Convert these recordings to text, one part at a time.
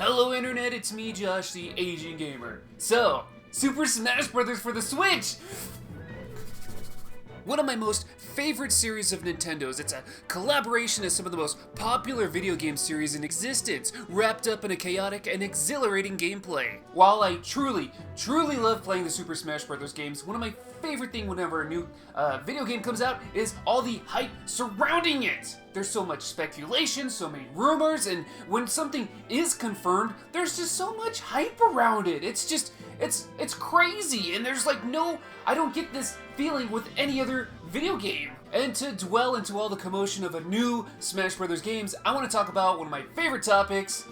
Hello Internet, it's me Josh, the Asian Gamer. So, Super Smash Bros. For the Switch! One of my most favorite series of Nintendo's. It's a collaboration of some of the most popular video game series in existence, wrapped up in a chaotic and exhilarating gameplay. While I truly love playing the Super Smash Bros. Games, one of my favorite things whenever a new video game comes out is all the hype surrounding it. There's so much speculation, so many rumors, and when something is confirmed, there's just so much hype around it. It's crazy, and there's like I don't get this feeling with any other video game. And to dwell into all the commotion of a new Smash Bros. Games, I want to talk about one of my favorite topics,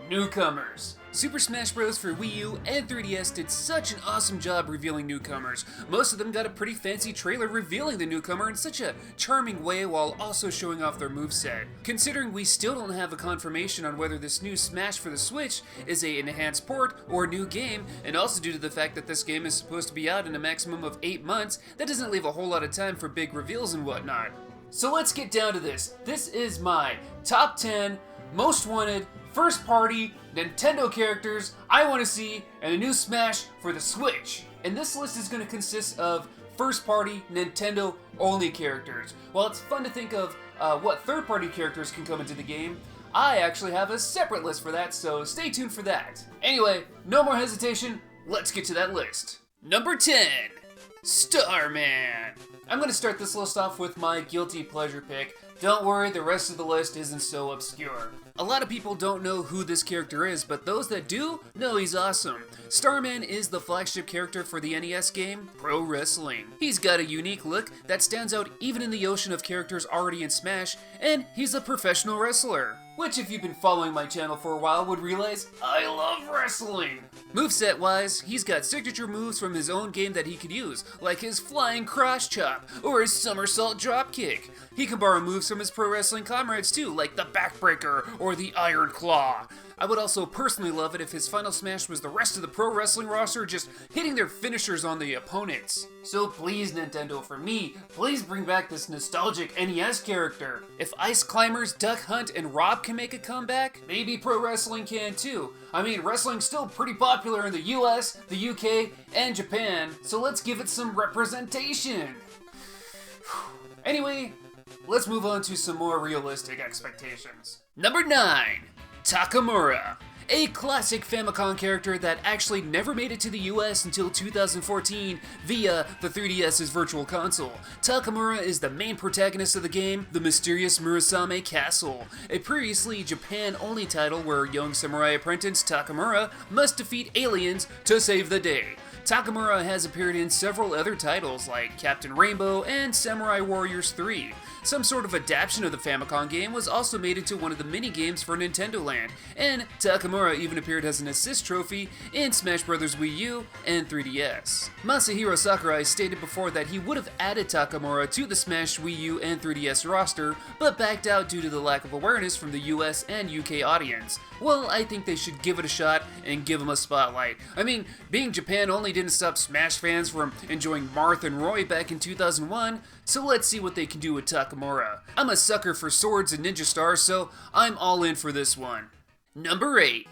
Newcomers. Super Smash Bros. For Wii U and 3DS did such an awesome job revealing newcomers. Most of them got a pretty fancy trailer revealing the newcomer in such a charming way while also showing off their moveset. Considering we still don't have a confirmation on whether this new Smash for the Switch is an enhanced port or new game, and also due to the fact that this game is supposed to be out in a maximum of 8 months, that doesn't leave a whole lot of time for big reveals and whatnot. So let's get down to this. This is my top 10 most wanted first party Nintendo characters I want to see in a new Smash for the Switch. And this list is going to consist of first party Nintendo only characters. While it's fun to think of what third party characters can come into the game, I actually have a separate list for that, so stay tuned for that. Anyway, no more hesitation, let's get to that list. Number 10, Starman. I'm going to start this list off with my guilty pleasure pick. Don't worry, the rest of the list isn't so obscure. A lot of people don't know who this character is, but those that do, know he's awesome. Starman is the flagship character for the NES game, Pro Wrestling. He's got a unique look that stands out even in the ocean of characters already in Smash, and he's a professional wrestler. Which, if you've been following my channel for a while, would realize I love wrestling. Moveset wise, he's got signature moves from his own game that he could use, like his flying cross chop or his somersault dropkick. He can borrow moves from his pro wrestling comrades too, like the backbreaker or the iron claw. I would also personally love it if his final smash was the rest of the pro wrestling roster just hitting their finishers on the opponents. So please Nintendo, for me, please bring back this nostalgic NES character. If Ice Climbers, Duck Hunt, and Rob can make a comeback, maybe pro wrestling can too. I mean, wrestling's still pretty popular in the US, the UK, and Japan, so let's give it some representation. Anyway, let's move on to some more realistic expectations. Number 9. Takamura, a classic Famicom character that actually never made it to the US until 2014 via the 3DS's Virtual Console. Takamura is the main protagonist of the game, the mysterious Murasame Castle, a previously Japan-only title where young samurai apprentice Takamura must defeat aliens to save the day. Takamura has appeared in several other titles like Captain Rainbow and Samurai Warriors 3. Some sort of adaptation of the Famicom game was also made into one of the mini-games for Nintendo Land, and Takamura even appeared as an assist trophy in Smash Bros. Wii U and 3DS. Masahiro Sakurai stated before that he would have added Takamura to the Smash Wii U and 3DS roster, but backed out due to the lack of awareness from the US and UK audience. Well, I think they should give it a shot and give him a spotlight. I mean, being Japan only didn't stop Smash fans from enjoying Marth and Roy back in 2001, so let's see what they can do with Takamura. I'm a sucker for swords and ninja stars, so I'm all in for this one. Number 8.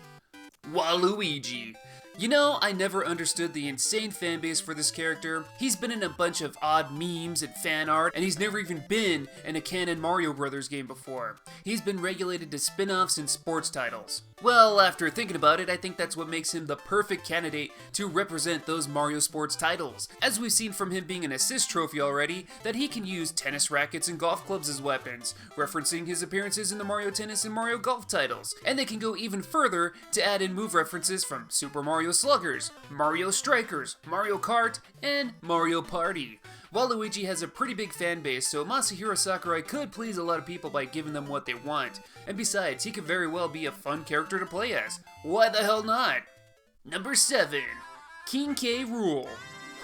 Waluigi. You know, I never understood the insane fanbase for this character. He's been in a bunch of odd memes and fan art, and he's never even been in a canon Mario Brothers game before. He's been regulated to spin-offs and sports titles. Well, after thinking about it, I think that's what makes him the perfect candidate to represent those Mario sports titles, as we've seen from him being an assist trophy already, that he can use tennis rackets and golf clubs as weapons, referencing his appearances in the Mario Tennis and Mario Golf titles, and they can go even further to add in move references from Super Mario Sluggers, Mario Strikers, Mario Kart, and Mario Party. Waluigi has a pretty big fan base, so Masahiro Sakurai could please a lot of people by giving them what they want. And besides, he could very well be a fun character to play as. Why the hell not? Number 7. King K. Rool.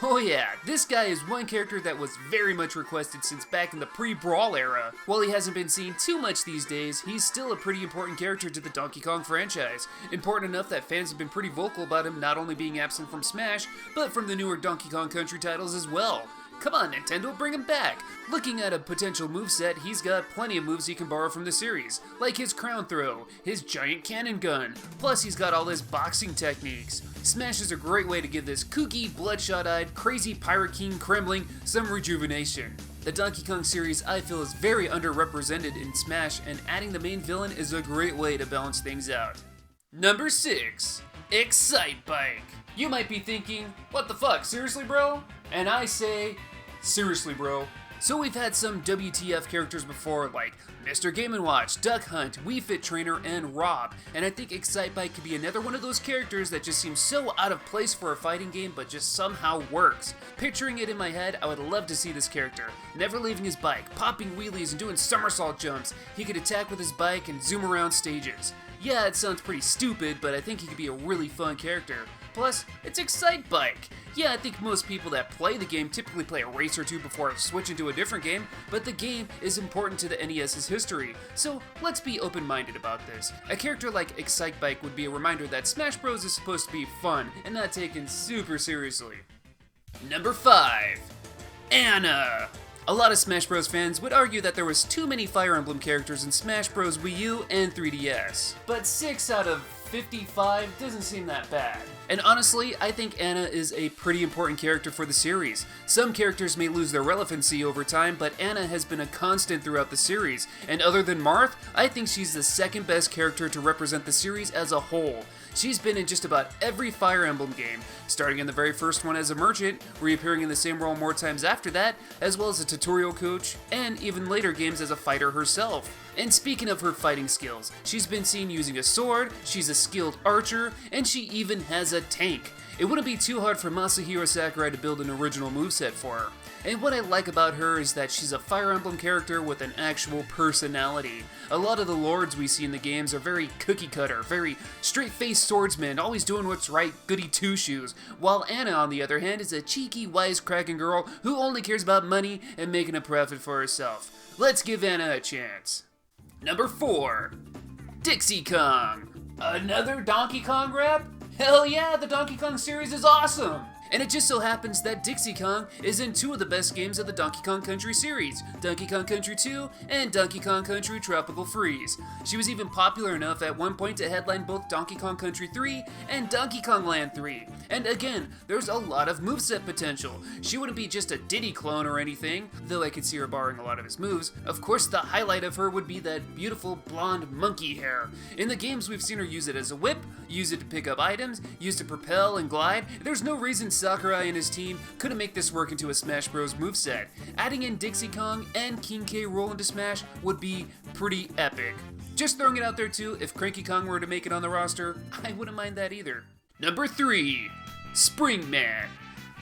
Oh yeah, this guy is one character that was very much requested since back in the pre-Brawl era. While he hasn't been seen too much these days, he's still a pretty important character to the Donkey Kong franchise. Important enough that fans have been pretty vocal about him not only being absent from Smash, but from the newer Donkey Kong Country titles as well. Come on, Nintendo, bring him back! Looking at a potential moveset, he's got plenty of moves he can borrow from the series, like his crown throw, his giant cannon gun, plus he's got all his boxing techniques. Smash is a great way to give this kooky, bloodshot-eyed, crazy Pirate King Kremling some rejuvenation. The Donkey Kong series I feel is very underrepresented in Smash, and adding the main villain is a great way to balance things out. Number 6. Excitebike. You might be thinking, what the fuck, seriously bro? And I say, seriously bro. So we've had some WTF characters before like Mr. Game & Watch, Duck Hunt, Wii Fit Trainer, and Rob, and I think Excitebike could be another one of those characters that just seems so out of place for a fighting game but just somehow works. Picturing it in my head, I would love to see this character, never leaving his bike, popping wheelies and doing somersault jumps. He could attack with his bike and zoom around stages. Yeah, it sounds pretty stupid, but I think he could be a really fun character. Plus, it's Excitebike. Yeah, I think most people that play the game typically play a race or two before switching to a different game, but the game is important to the NES's history, so let's be open-minded about this. A character like Excitebike would be a reminder that Smash Bros is supposed to be fun and not taken super seriously. Number 5. Anna. A lot of Smash Bros fans would argue that there was too many Fire Emblem characters in Smash Bros Wii U and 3DS, but 6 out of 55 doesn't seem that bad. And honestly, I think Anna is a pretty important character for the series. Some characters may lose their relevancy over time, but Anna has been a constant throughout the series, and other than Marth, I think she's the second best character to represent the series as a whole. She's been in just about every Fire Emblem game, starting in the very first one as a merchant, reappearing in the same role more times after that, as well as a tutorial coach, and even later games as a fighter herself. And speaking of her fighting skills, she's been seen using a sword, she's a skilled archer, and she even has a tank. It wouldn't be too hard for Masahiro Sakurai to build an original moveset for her. And what I like about her is that she's a Fire Emblem character with an actual personality. A lot of the lords we see in the games are very cookie cutter, very straight-faced swordsmen, always doing what's right, goody two-shoes, while Anna, on the other hand, is a cheeky, wisecracking girl who only cares about money and making a profit for herself. Let's give Anna a chance. Number 4. Dixie Kong. Another Donkey Kong rap? Hell yeah, the Donkey Kong series is awesome! And it just so happens that Dixie Kong is in 2 of the best games of the Donkey Kong Country series, Donkey Kong Country 2 and Donkey Kong Country Tropical Freeze. She was even popular enough at one point to headline both Donkey Kong Country 3 and Donkey Kong Land 3. And again, there's a lot of moveset potential. She wouldn't be just a Diddy clone or anything, though I could see her borrowing a lot of his moves. Of course, the highlight of her would be that beautiful blonde monkey hair. In the games, we've seen her use it as a whip, use it to pick up items, use it to propel and glide. There's no reason Sakurai and his team couldn't make this work into a Smash Bros moveset. Adding in Dixie Kong and King K. Rool into Smash would be pretty epic. Just throwing it out there too, if Cranky Kong were to make it on the roster, I wouldn't mind that either. Number 3. Spring Man.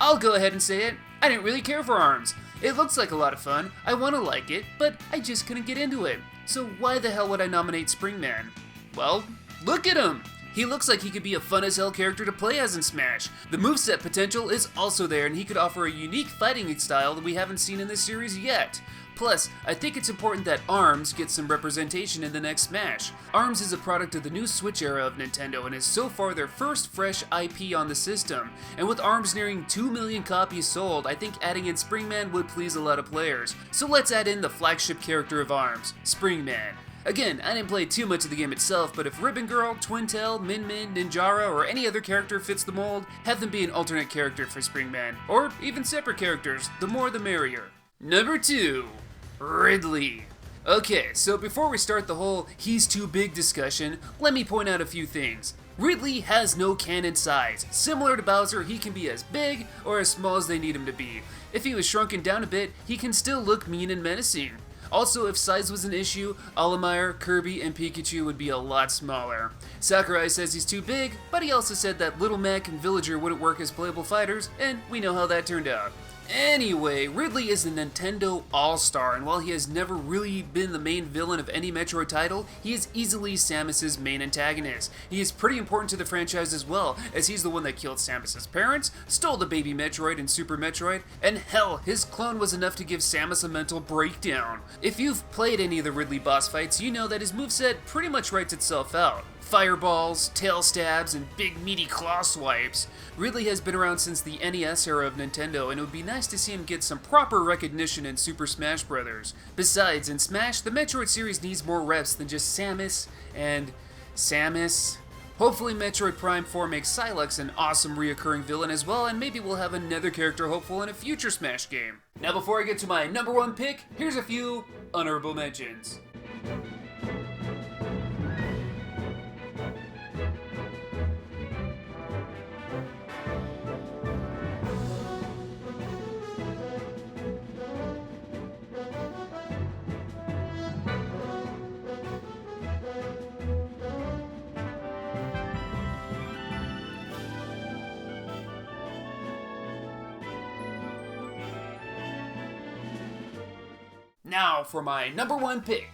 I'll go ahead and say it, I didn't really care for ARMS. It looks like a lot of fun, I want to like it, but I just couldn't get into it. So why the hell would I nominate Spring Man? Well, look at him! He looks like he could be a fun as hell character to play as in Smash. The moveset potential is also there, and he could offer a unique fighting style that we haven't seen in this series yet. Plus, I think it's important that ARMS gets some representation in the next Smash. ARMS is a product of the new Switch era of Nintendo and is so far their first fresh IP on the system. And with ARMS nearing 2 million copies sold, I think adding in Spring Man would please a lot of players. So let's add in the flagship character of ARMS, Spring Man. Again, I didn't play too much of the game itself, but if Ribbon Girl, Twintail, Min Min, Ninjara, or any other character fits the mold, have them be an alternate character for Spring Man, or even separate characters, the more the merrier. Number 2. Ridley. Okay, so before we start the whole he's too big discussion, let me point out a few things. Ridley has no canon size. Similar to Bowser, he can be as big or as small as they need him to be. If he was shrunken down a bit, he can still look mean and menacing. Also, if size was an issue, Olimar, Kirby, and Pikachu would be a lot smaller. Sakurai says he's too big, but he also said that Little Mac and Villager wouldn't work as playable fighters, and we know how that turned out. Anyway, Ridley is a Nintendo all-star, and while he has never really been the main villain of any Metroid title, he is easily Samus's main antagonist. He is pretty important to the franchise as well, as he's the one that killed Samus's parents, stole the baby Metroid in Super Metroid, and hell, his clone was enough to give Samus a mental breakdown. If you've played any of the Ridley boss fights, you know that his moveset pretty much writes itself out. Fireballs, tail stabs, and big meaty claw swipes. Ridley has been around since the NES era of Nintendo, and it would be nice nice to see him get some proper recognition in Super Smash Bros. Besides, in Smash, the Metroid series needs more reps than just Samus and Samus. Hopefully Metroid Prime 4 makes Sylux an awesome reoccurring villain as well, and maybe we'll have another character hopeful in a future Smash game. Now before I get to my number one pick, here's a few honorable mentions. Now for my number one pick,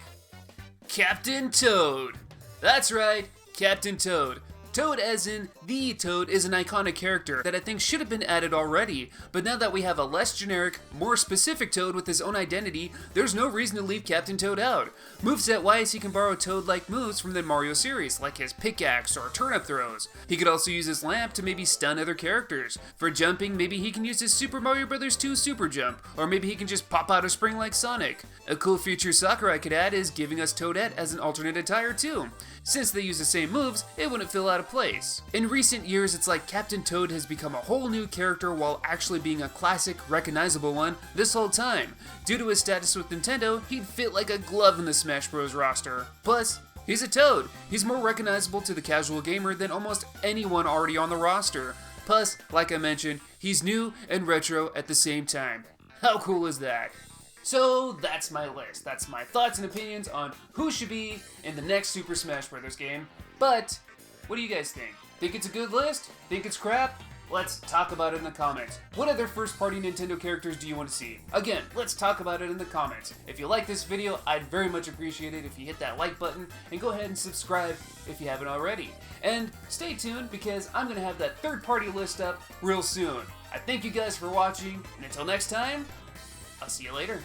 Captain Toad. That's right, Captain Toad. Toad as in the Toad is an iconic character that I think should have been added already, but now that we have a less generic, more specific Toad with his own identity, there's no reason to leave Captain Toad out. Moveset-wise, he can borrow Toad-like moves from the Mario series, like his pickaxe or turnip throws. He could also use his lamp to maybe stun other characters. For jumping, maybe he can use his Super Mario Bros. 2 Super Jump, or maybe he can just pop out a spring like Sonic. A cool feature Sakurai could add is giving us Toadette as an alternate attire too. Since they use the same moves, it wouldn't feel out of place. In recent years, it's like Captain Toad has become a whole new character while actually being a classic, recognizable one this whole time. Due to his status with Nintendo, he'd fit like a glove in the Smash Bros. Roster. Plus, he's a Toad. He's more recognizable to the casual gamer than almost anyone already on the roster. Plus, like I mentioned, he's new and retro at the same time. How cool is that? So that's my list. That's my thoughts and opinions on who should be in the next Super Smash Bros. Game. But, what do you guys think? Think it's a good list? Think it's crap? Let's talk about it in the comments. What other first-party Nintendo characters do you want to see? Again, let's talk about it in the comments. If you like this video, I'd very much appreciate it if you hit that like button, and go ahead and subscribe if you haven't already. And stay tuned, because I'm going to have that third-party list up real soon. I thank you guys for watching, and until next time, I'll see you later.